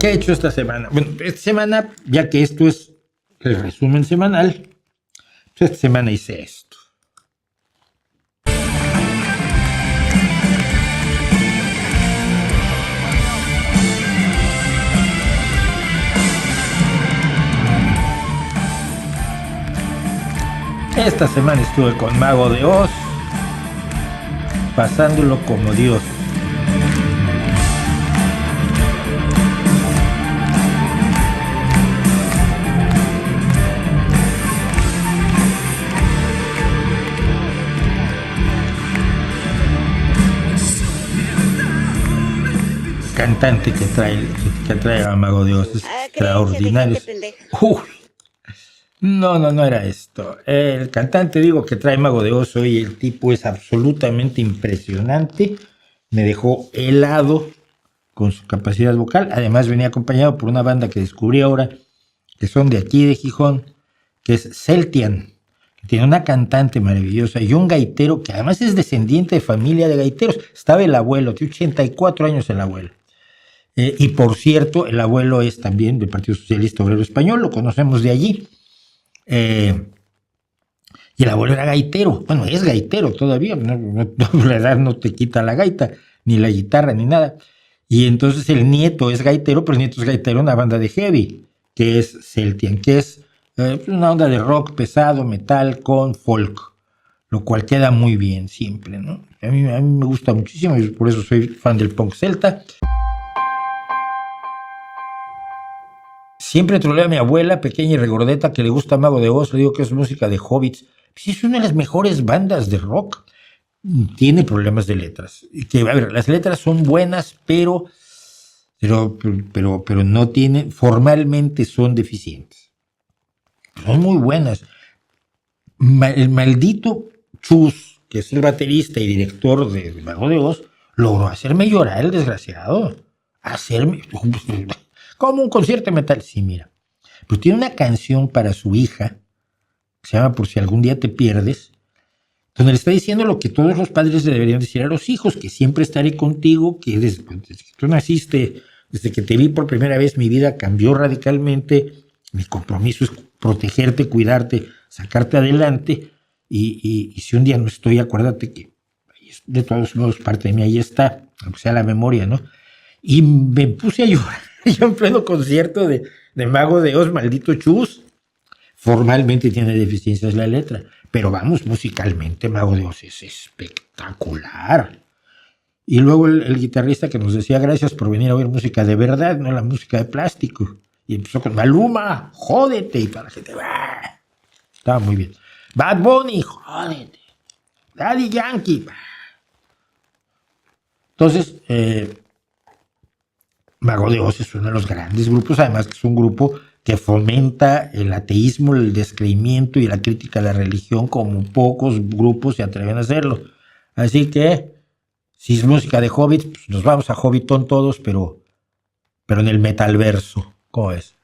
¿Qué he hecho esta semana? Bueno, esta semana, ya que esto es el resumen semanal, pues esta semana hice esto. Esta semana estuve con Mago de Oz, pasándolo como Dios. Cantante que trae a Mago de Oz es extraordinario. No era esto. El cantante, que trae Mago de Oz hoy, el tipo es absolutamente impresionante. Me dejó helado con su capacidad vocal. Además venía acompañado por una banda que descubrí ahora, que son de aquí de Gijón, que es Celtian, que tiene una cantante maravillosa y un gaitero que además es descendiente de familia de gaiteros. Estaba el abuelo, tiene 84 años el abuelo. Y por cierto, el abuelo es también del Partido Socialista Obrero Español, lo conocemos de allí. Y el abuelo era gaitero, bueno, es gaitero todavía, la edad no te quita la gaita, ni la guitarra, ni nada. Y entonces el nieto es gaitero, pero el nieto es gaitero en una banda de heavy, que es Celtian, que es una onda de rock pesado, metal con folk, lo cual queda muy bien siempre, ¿no? A mí me gusta muchísimo y por eso soy fan del punk celta. Siempre troleo a mi abuela, pequeña y regordeta, que le gusta Mago de Oz. Le digo que es música de hobbits. Pues es una de las mejores bandas de rock. Tiene problemas de letras. Las letras son buenas, pero no tienen, formalmente son deficientes. Son muy buenas. El maldito Chus, que es el baterista y director de Mago de Oz, logró hacerme llorar, el desgraciado. Como un concierto de metal. Sí, mira. Pues tiene una canción para su hija, que se llama Por si algún día te pierdes, donde le está diciendo lo que todos los padres le deberían decir a los hijos, que siempre estaré contigo, que desde que tú naciste, desde que te vi por primera vez, mi vida cambió radicalmente, mi compromiso es protegerte, cuidarte, sacarte adelante, y si un día no estoy, acuérdate que de todos modos parte de mí ahí está, aunque sea la memoria, ¿no? Y me puse a llorar. Yo en pleno concierto de Mago de Oz, maldito Chus. Formalmente tiene deficiencias la letra, pero vamos, musicalmente Mago de Oz es espectacular. Y luego el guitarrista que nos decía gracias por venir a oír música de verdad, no la música de plástico. Y empezó con Maluma, jódete, y para la gente, ¡bah! Estaba muy bien. Bad Bunny, jódete. Daddy Yankee, ¡bah! Entonces, Mago de Oz es uno de los grandes grupos, además que es un grupo que fomenta el ateísmo, el descreimiento y la crítica a la religión como pocos grupos se atreven a hacerlo. Así que, si es música de Hobbit, pues nos vamos a Hobbiton todos, pero en el metalverso. ¿Cómo es?